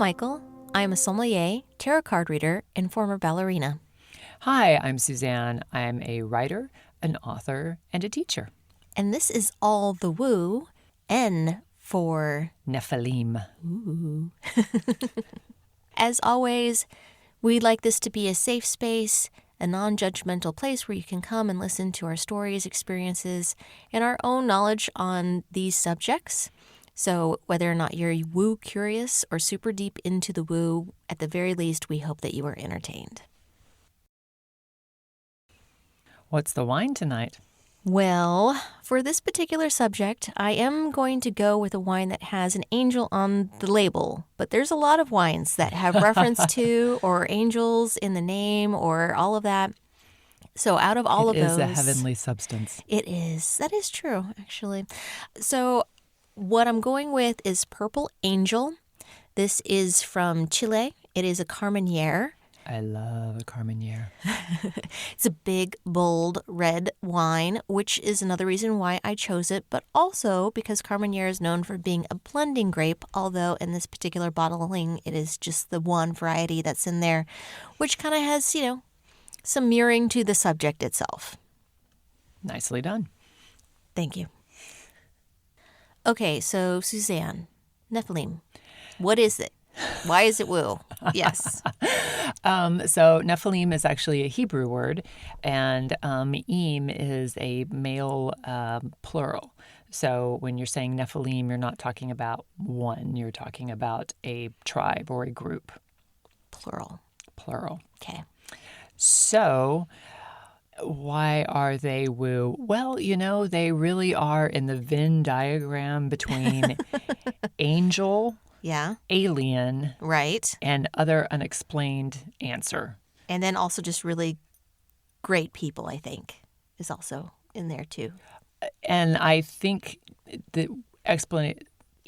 Mychal. I'm a sommelier, tarot card reader, and former ballerina. Hi, I'm Suzanne. I'm a writer, an author, and a teacher. And this is All the Woo, N for Nephilim. Ooh. As always, we'd like this to be a safe space, a non-judgmental place where you can come and listen to our stories, experiences, and our own knowledge on these subjects. So whether or not you're woo curious or super deep into the woo, at the very least, we hope that you are entertained. What's the wine tonight? Well, for this particular subject, I am going to go with a wine that has an angel on the label. But there's a lot of wines that have reference to or angels in the name or all of that. So out of all of those... It is a heavenly substance. It is. That is true, actually. So what I'm going with is Purple Angel. This is from Chile. It is a Carmenere. I love a Carmenere. It's a big, bold, red wine, which is another reason why I chose it, but also because Carmenere is known for being a blending grape, although in this particular bottling, it is just the one variety that's in there, which kind of has, some mirroring to the subject itself. Nicely done. Thank you. Okay, so Suzanne, Nephilim, what is it? Why is it woo? Yes. So Nephilim is actually a Hebrew word, and im is a male plural. So when you're saying Nephilim, you're not talking about one. You're talking about a tribe or a group. Plural. Okay. So why are they woo? Well, they really are in the Venn diagram between angel, alien, right, and other unexplained answer. And then also just really great people, I think, is also in there too. And I think the explanation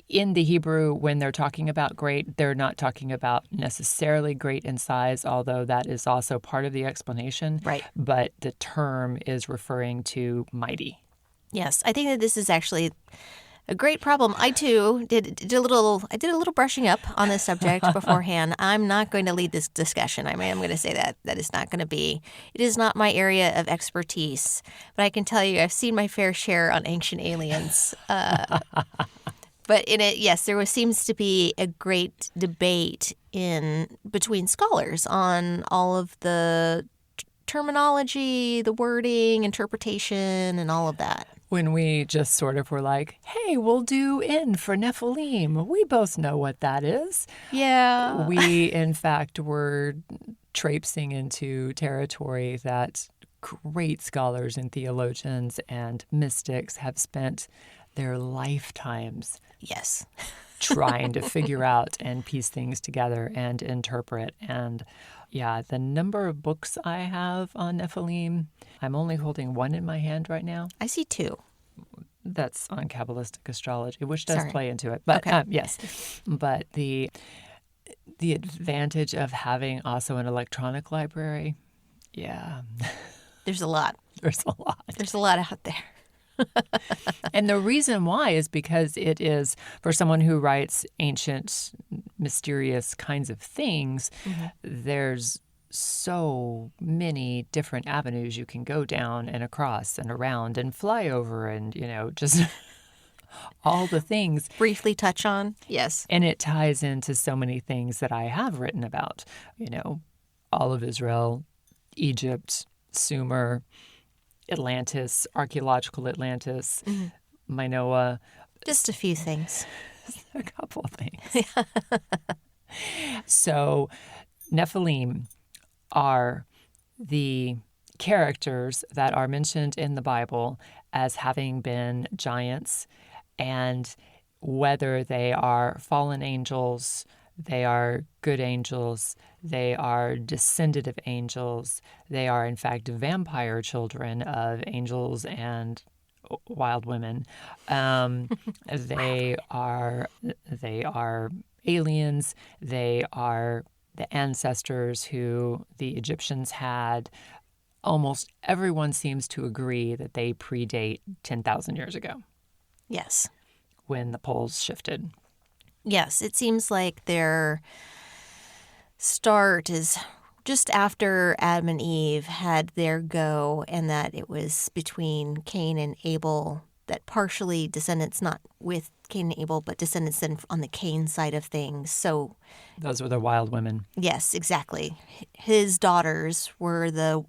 in the Hebrew, when they're talking about great, they're not talking about necessarily great in size, although that is also part of the explanation. Right. But the term is referring to mighty. Yes, I think that this is actually a great problem. I too did a little brushing up on this subject beforehand. I'm not going to lead this discussion. I'm going to say that is not going to be. It is not my area of expertise, but I can tell you I've seen my fair share on ancient aliens. But in it, yes, there seems to be a great debate between scholars on all of the terminology, the wording, interpretation, and all of that. When we just sort of were like, hey, we'll do N for Nephilim. We both know what that is. Yeah. We, in fact, were traipsing into territory that great scholars and theologians and mystics have spent their lifetimes trying to figure out and piece things together and interpret. And the number of books I have on Nephilim, I'm only holding one in my hand right now. I see two. That's on Kabbalistic astrology, which does play into it. But okay. Yes. But the advantage of having also an electronic library, There's a lot. There's a lot out there. And the reason why is because it is, for someone who writes ancient, mysterious kinds of things, there's so many different avenues you can go down and across and around and fly over and, just all the things. Briefly touch on. Yes. And it ties into so many things that I have written about, all of Israel, Egypt, Sumer, Atlantis, archaeological Atlantis, Minoa. Just a few things. A couple of things. So Nephilim are the characters that are mentioned in the Bible as having been giants, and whether they are fallen angels, they are good angels, they are descended of angels, they are in fact vampire children of angels and wild women. They are aliens. They are the ancestors who the Egyptians had. Almost everyone seems to agree that they predate 10,000 years ago. Yes. When the poles shifted. Yes, it seems like their start is just after Adam and Eve had their go, and that it was between Cain and Abel, that partially descendants not with Cain and Abel, but descendants then on the Cain side of things. So, Those were the wild women. yes, exactly. His daughters were the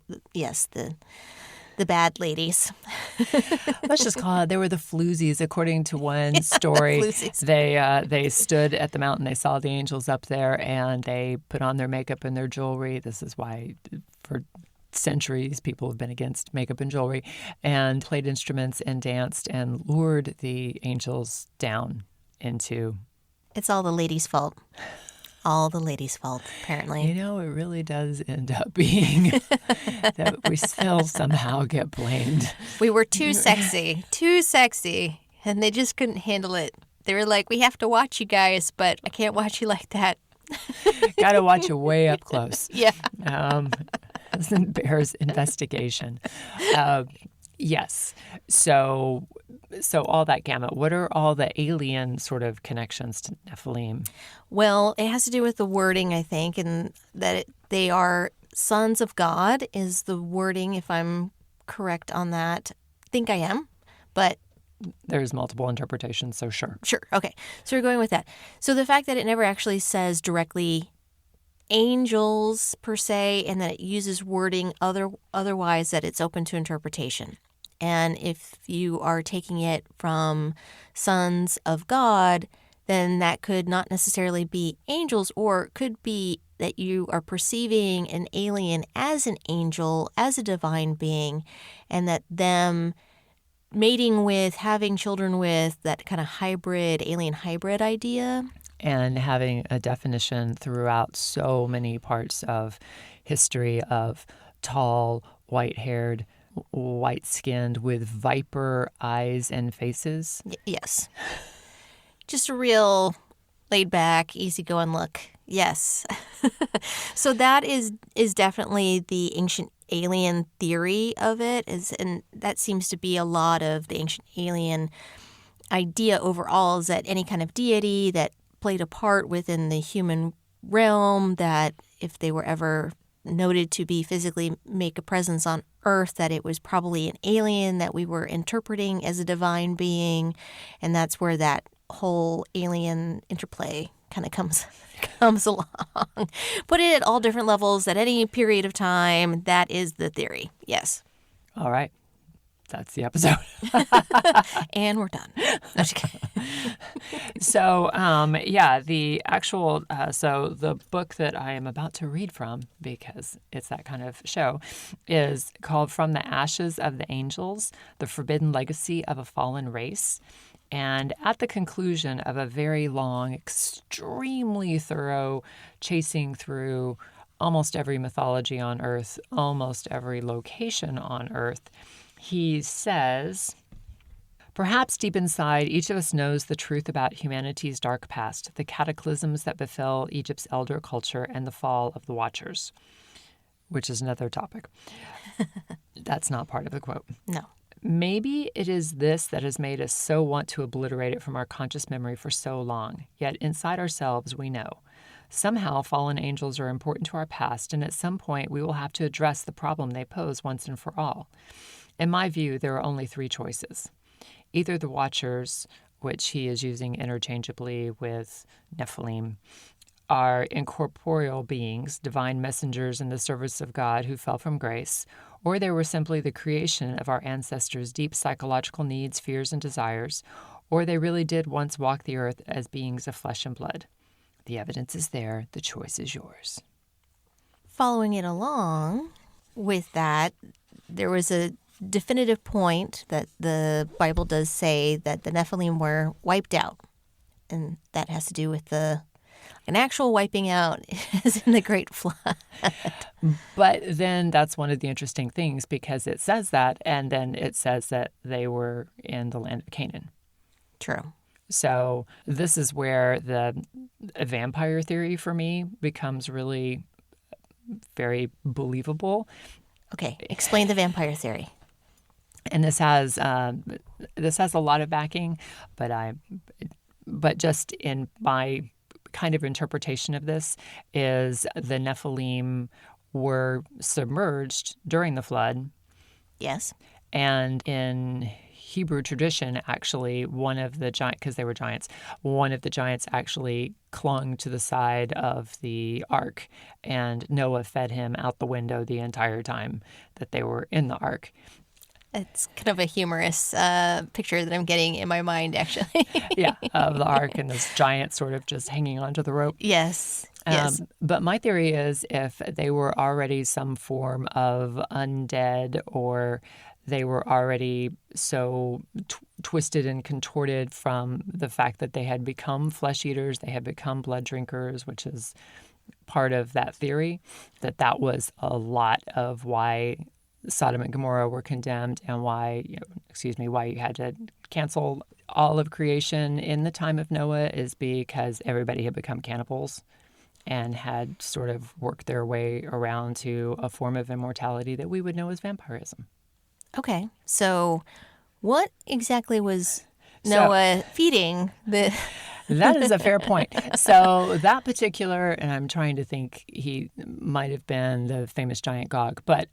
bad ladies. Let's just call it, they were the floozies. According to one story, Floozies. they stood at the mountain, they saw the angels up there, and they put on their makeup and their jewelry. This is why, for centuries, people have been against makeup and jewelry, and played instruments and danced and lured the angels down into... It's all the ladies' fault. All the ladies' fault, apparently. You know, it really does end up being that we still somehow get blamed. We were too sexy, and they just couldn't handle it. They were like, we have to watch you guys, but I can't watch you like that. Got to watch you way up close. Yeah. It bears investigation. Yes. So all that gamut. What are all the alien sort of connections to Nephilim? Well, it has to do with the wording, I think, and that they are sons of God is the wording, if I'm correct on that. I think I am, but There's multiple interpretations, so sure. sure. Okay. So we're going with that. So the fact that it never actually says directly angels per se, and that it uses wording otherwise that it's open to interpretation. And if you are taking it from sons of God, then that could not necessarily be angels, or it could be that you are perceiving an alien as an angel, as a divine being, and that them mating with, having children with, that kind of hybrid, alien hybrid idea. And having a definition throughout so many parts of history of tall, white-haired, white-skinned with viper eyes and faces. Yes. Just a real laid-back, easygoing look. Yes. So that is definitely the ancient alien theory of it, and that seems to be a lot of the ancient alien idea overall, is that any kind of deity that played a part within the human realm, that if they were ever noted to be physically make a presence on Earth, that it was probably an alien that we were interpreting as a divine being, and that's where that whole alien interplay kind of comes along. Put it at all different levels at any period of time. That is the theory. Yes. All right. That's the episode. And we're done. No, just kidding. So, the actual, so the book that I am about to read from, because it's that kind of show, is called From the Ashes of the Angels, The Forbidden Legacy of a Fallen Race. And at the conclusion of a very long, extremely thorough chasing through almost every mythology on Earth, almost every location on Earth, he says, perhaps deep inside, each of us knows the truth about humanity's dark past, the cataclysms that befell Egypt's elder culture, and the fall of the Watchers, which is another topic. That's not part of the quote. No. Maybe it is this that has made us so want to obliterate it from our conscious memory for so long. Yet inside ourselves, we know. Somehow, fallen angels are important to our past, and at some point, we will have to address the problem they pose once and for all. In my view, there are only three choices. Either the Watchers, which he is using interchangeably with Nephilim, are incorporeal beings, divine messengers in the service of God who fell from grace, or they were simply the creation of our ancestors' deep psychological needs, fears, and desires, or they really did once walk the earth as beings of flesh and blood. The evidence is there. The choice is yours. Following it along with that, there was a definitive point that the Bible does say that the Nephilim were wiped out. And that has to do with an actual wiping out is in the Great Flood. But then that's one of the interesting things, because it says that, and then it says that they were in the land of Canaan. True. So this is where the vampire theory for me becomes really very believable. Okay, explain the vampire theory. And this has a lot of backing, but but just in my kind of interpretation of this is the Nephilim were submerged during the flood. Yes. And in Hebrew tradition, actually, one of the giants, because they were giants, one of the giants actually clung to the side of the ark, and Noah fed him out the window the entire time that they were in the ark. It's kind of a humorous picture that I'm getting in my mind, actually. Yeah, of the ark and this giant sort of just hanging onto the rope. Yes. Yes. But my theory is if they were already some form of undead, or they were already so twisted and contorted from the fact that they had become flesh eaters, they had become blood drinkers, which is part of that theory, that was a lot of why Sodom and Gomorrah were condemned, and why you had to cancel all of creation in the time of Noah, is because everybody had become cannibals and had sort of worked their way around to a form of immortality that we would know as vampirism. Okay. So what exactly was Noah feeding the... That is a fair point. So that particular, and I'm trying to think, he might have been the famous giant Gog, but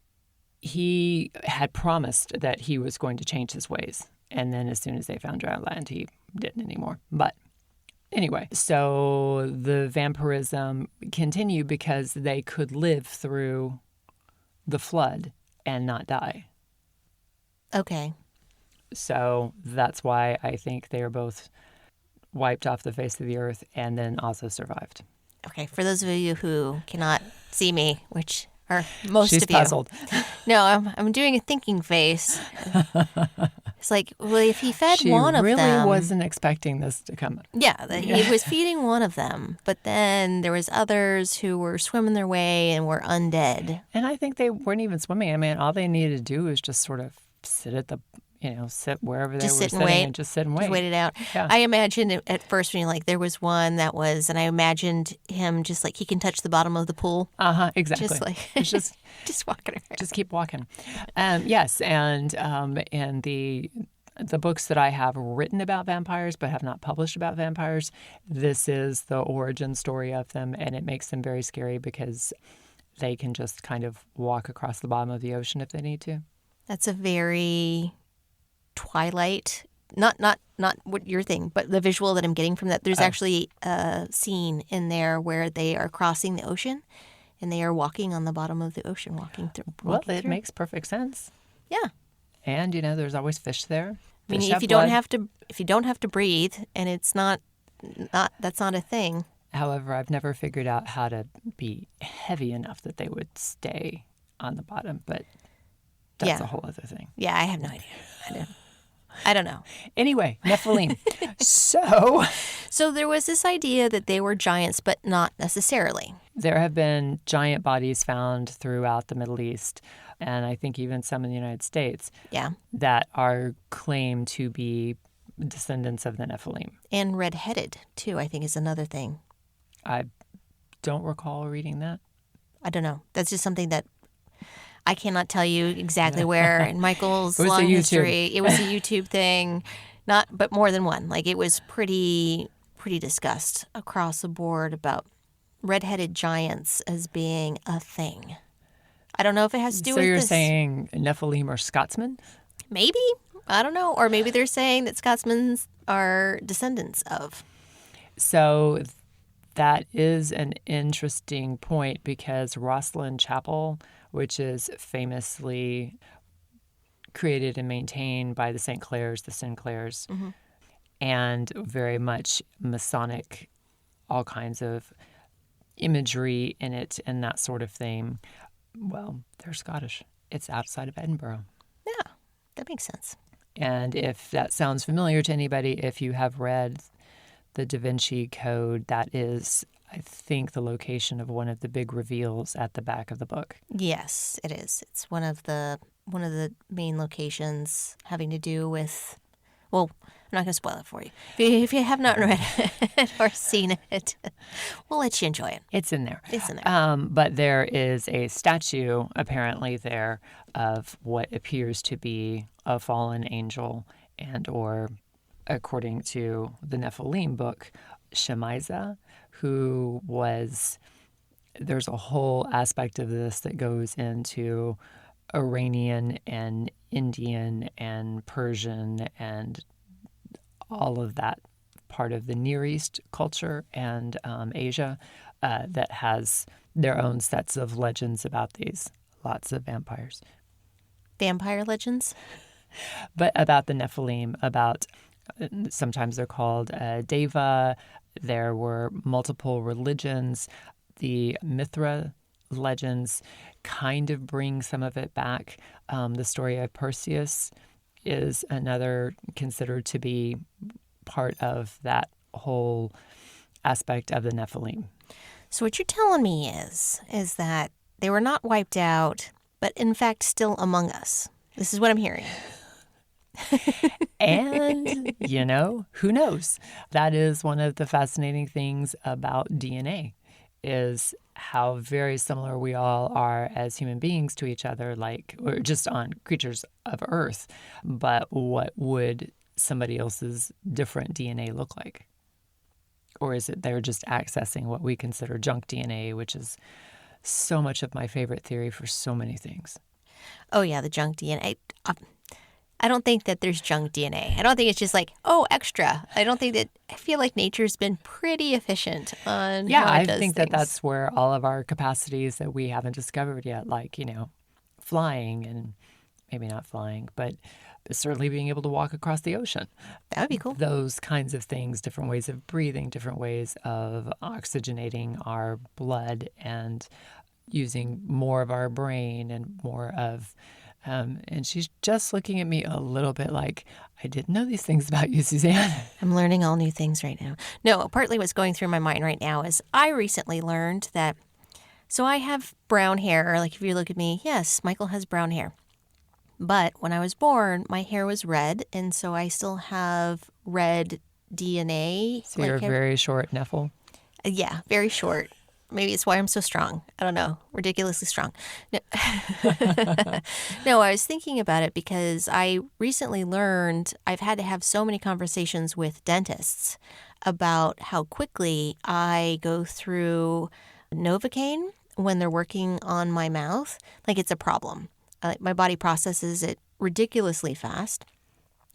he had promised that he was going to change his ways. And then as soon as they found dry land, he didn't anymore. But anyway, so the vampirism continued because they could live through the flood and not die. Okay. So that's why I think they are both wiped off the face of the earth and then also survived. Okay. For those of you who cannot see me, which are most She's of you. puzzled. No, I'm doing a thinking face. It's like, well, if he fed She one of really them... wasn't expecting this to come. Yeah, he was feeding one of them, but then there was others who were swimming their way and were undead. And I think they weren't even swimming. I mean, all they needed to do was just sort of sit at the, sit wherever they were sitting and just sit and wait. Just wait it out. Yeah. I imagined it at first when there was one that was, and I imagined him just like he can touch the bottom of the pool. Exactly. Just like, just walking around. Just keep walking. Yes, and the books that I have written about vampires but have not published about vampires, this is the origin story of them, and it makes them very scary because they can just kind of walk across the bottom of the ocean if they need to. That's a very Twilight, not what you're thinking, but the visual that I'm getting from that. There's actually a scene in there where they are crossing the ocean, and they are walking on the bottom of the ocean, walking through. It makes perfect sense. Yeah. And there's always fish there. I mean, if you don't have to breathe, and it's not that's not a thing. However, I've never figured out how to be heavy enough that they would stay on the bottom, but that's a whole other thing. Yeah, I have no idea. I don't know. Anyway, Nephilim. So there was this idea that they were giants, but not necessarily. There have been giant bodies found throughout the Middle East, and I think even some in the United States, that are claimed to be descendants of the Nephilim. And red-headed, too, I think is another thing. I don't recall reading that. I don't know. That's just something that I cannot tell you exactly where. In Michael's long history, it was a YouTube thing, but more than one. It was pretty discussed across the board about red-headed giants as being a thing. I don't know if it has to do with this. So you're saying Nephilim are Scotsmen? Maybe. I don't know. Or maybe they're saying that Scotsmen are descendants of. So that is an interesting point because Rosslyn Chapel, which is famously created and maintained by the St. Clairs, the Sinclairs, and very much Masonic, all kinds of imagery in it and that sort of thing. Well, they're Scottish. It's outside of Edinburgh. Yeah, that makes sense. And if that sounds familiar to anybody, if you have read the DaVinci Code, that is, I think, the location of one of the big reveals at the back of the book. Yes, it is. It's one of the main locations having to do with, well, I'm not going to spoil it for you. If you have not read it or seen it, we'll let you enjoy it. It's in there. It's in there. But there is a statue, apparently, there of what appears to be a fallen angel and or according to the Nephilim book, Shemaiah, who was, there's a whole aspect of this that goes into Iranian and Indian and Persian and all of that part of the Near East culture and Asia that has their own sets of legends about these. Lots of vampires. Vampire legends? But about the Nephilim, about sometimes they're called Deva. There were multiple religions. The Mithra legends kind of bring some of it back. The story of Perseus is another considered to be part of that whole aspect of the Nephilim. So what you're telling me is that they were not wiped out, but in fact still among us. This is what I'm hearing. And, who knows? That is one of the fascinating things about DNA, is how very similar we all are as human beings to each other, or just on creatures of Earth. But what would somebody else's different DNA look like? Or is it they're just accessing what we consider junk DNA, which is so much of my favorite theory for so many things? Oh, yeah, the junk DNA. I don't think that there's junk DNA. I don't think it's just extra. I feel like nature's been pretty efficient on how it does think things. that's where all of our capacities that we haven't discovered yet, flying, and maybe not flying, but certainly being able to walk across the ocean. That would be cool. Those kinds of things, different ways of breathing, different ways of oxygenating our blood and using more of our brain and more of... and she's just looking at me a little bit like, I didn't know these things about you, Suzanne. I'm learning all new things right now. No, partly what's going through my mind right now is I recently learned that, so I have brown hair. Like if you look at me, yes, Michael has brown hair. But when I was born, my hair was red, and so I still have red DNA. So you're very short, Nephil? Yeah, very short. Maybe it's why I'm so strong. I don't know. Ridiculously strong. No, no, I was thinking about it because I recently learned I've had to have so many conversations with dentists about how quickly I go through Novocaine when they're working on my mouth. Like it's a problem. My body processes it ridiculously fast.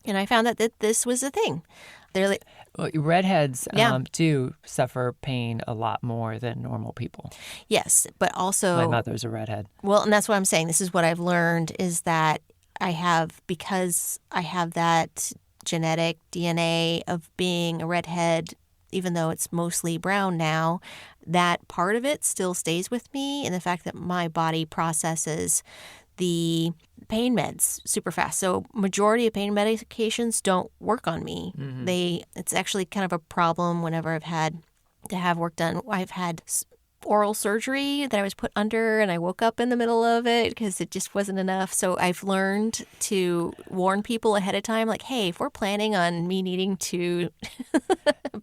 And I found out that this was a thing. They're like, well, redheads do suffer pain a lot more than normal people. Yes, but also... My mother's a redhead. Well, and that's what I'm saying. This is what I've learned is that because I have that genetic DNA of being a redhead, even though it's mostly brown now, that part of it still stays with me, and the fact that my body processes the pain meds super fast. So majority of pain medications don't work on me. Mm-hmm. It's actually kind of a problem whenever I've had to have work done. I've had oral surgery that I was put under, and I woke up in the middle of it because it just wasn't enough. So I've learned to warn people ahead of time, like, hey, if we're planning on me needing to...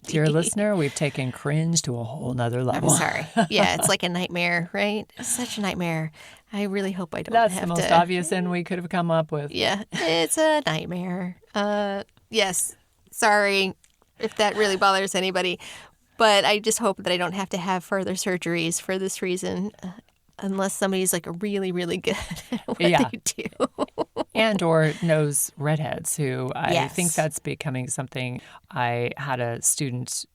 Dear listener, we've taken cringe to a whole nother level. I'm sorry. Yeah, it's like a nightmare, right? It's such a nightmare. I really hope I don't That's have the most obvious end we could have come up with. Yeah, it's a nightmare. Yes, sorry if that really bothers anybody. But I just hope that I don't have to have further surgeries for this reason, unless somebody's like really, really good at what they do. And or knows redheads, who I think that's becoming something. I had a student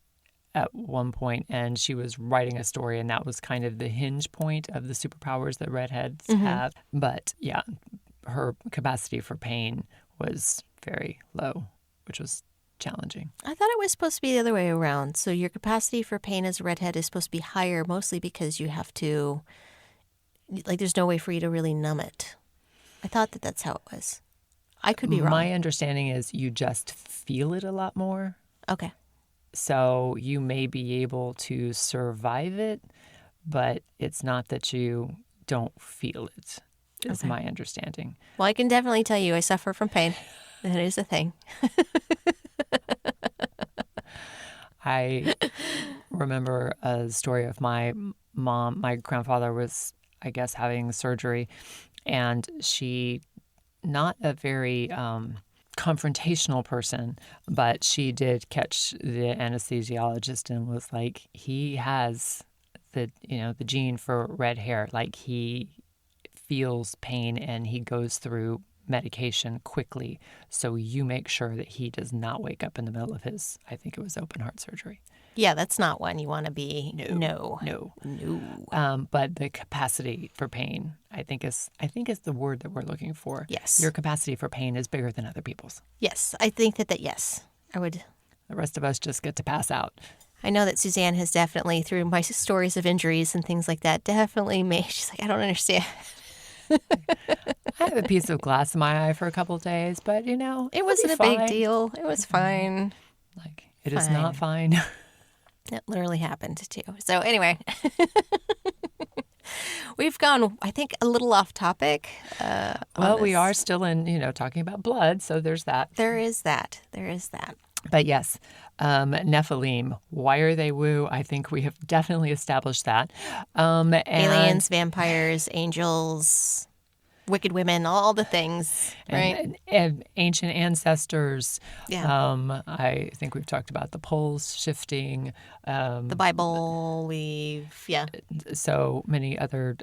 at one point, and she was writing a story, and that was kind of the hinge point of the superpowers that redheads have. But yeah, her capacity for pain was very low, which was challenging. I thought it was supposed to be the other way around. So your capacity for pain as a redhead is supposed to be higher, mostly because you have to, there's no way for you to really numb it. I thought that that's how it was. I could be wrong. My understanding is you just feel it a lot more. Okay. So you may be able to survive it, but it's not that you don't feel it, is my understanding. Well, I can definitely tell you I suffer from pain. That is a thing. I remember a story of my mom. My grandfather was, I guess, having surgery, and she, not a very confrontational person, but she did catch the anesthesiologist and was like, he has the gene for red hair. Like, he feels pain and he goes through medication quickly. So you make sure that he does not wake up in the middle of his, I think it was open heart surgery. Yeah, that's not one you want to be. No. But the capacity for pain, I think is the word that we're looking for. Yes. Your capacity for pain is bigger than other people's. Yes, I think that yes, I would. The rest of us just get to pass out. I know that Suzanne has definitely, through my stories of injuries and things like that, definitely made. She's like, I don't understand. I had a piece of glass in my eye for a couple of days, but it wasn't a big deal. It was fine. Like, it is not fine. It literally happened too. So anyway, we've gone, I think, a little off topic. Well, we are still in, talking about blood, so there's that. There is that. But yes, Nephilim, why are they woo? I think we have definitely established that. Aliens, vampires, angels, wicked women, all the things, right? And ancient ancestors. Yeah. I think we've talked about the poles shifting. The Bible, so many other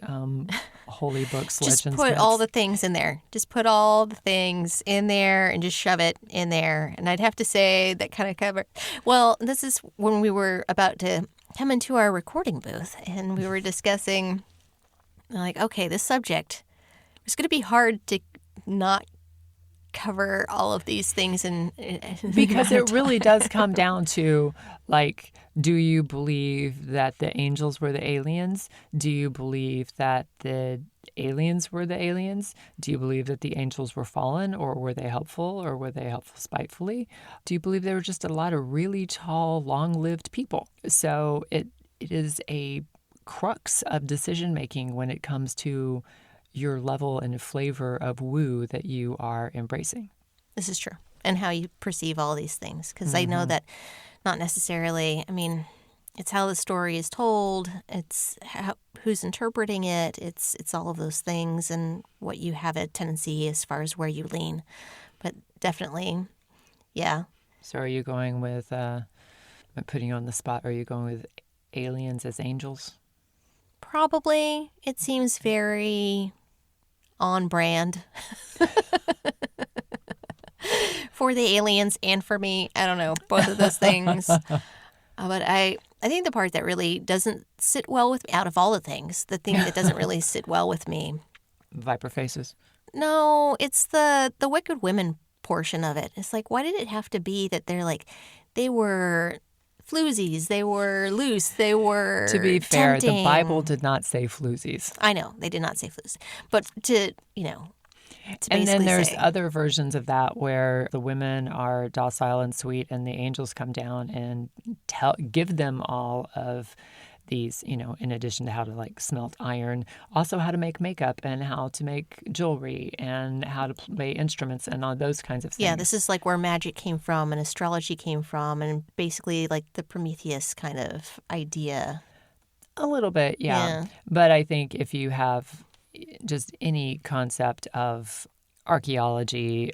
holy books, just legends. Put myths. all the things in there. Just put all the things in there and just shove it in there. And I'd have to say that kind of cover. Well, this is when we were about to come into our recording booth and we were discussing, like, okay, this subject, it's going to be hard to not cover all of these things because it really does come down to, like, do you believe that the angels were the aliens? Do you believe that the aliens were the aliens? Do you believe that the angels were fallen, or were they helpful, or were they helpful spitefully? Do you believe there were just a lot of really tall, long-lived people? So it is a crux of decision making when it comes to your level and flavor of woo that you are embracing. This is true. And how you perceive all these things. Because I know that not necessarily, it's how the story is told. It's who's interpreting it. It's all of those things and what you have a tendency as far as where you lean. But definitely, yeah. So are you going with, I'm putting you on the spot, are you going with aliens as angels? Probably. It seems very on brand for the aliens and for me. I don't know, both of those things. But I think the part that really doesn't sit well with me, out of all the things, the thing that doesn't really sit well with me. Viper faces. No, it's the wicked women portion of it. It's like, why did it have to be that they were floozies, they were loose, they were To be fair, tempting. the Bible did not say floozies. I know, they did not say floozies. But to And then there's say, other versions of that where the women are docile and sweet and the angels come down and give them all of these, in addition to how to, like, smelt iron, also how to make makeup and how to make jewelry and how to play instruments and all those kinds of things. Yeah, this is like where magic came from and astrology came from and basically like the Prometheus kind of idea. A little bit, yeah. But I think if you have just any concept of archaeology,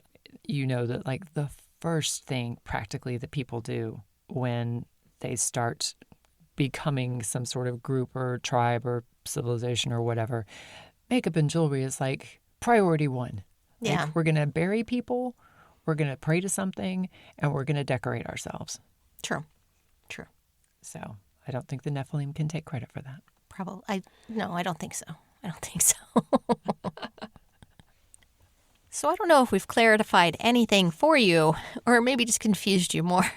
you know that, like, the first thing practically that people do when they start becoming some sort of group or tribe or civilization or whatever, makeup and jewelry is like priority one. Yeah. Like, we're going to bury people, we're going to pray to something, and we're going to decorate ourselves. True. So I don't think the Nephilim can take credit for that. Probably. I don't think so. So I don't know if we've clarified anything for you or maybe just confused you more.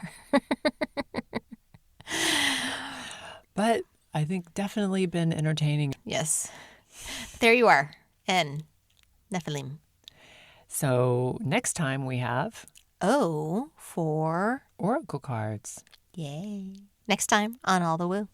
But I think definitely been entertaining. Yes. There you are. And Nephilim. So next time we have O for oracle cards. yay. Next time on All the Woo.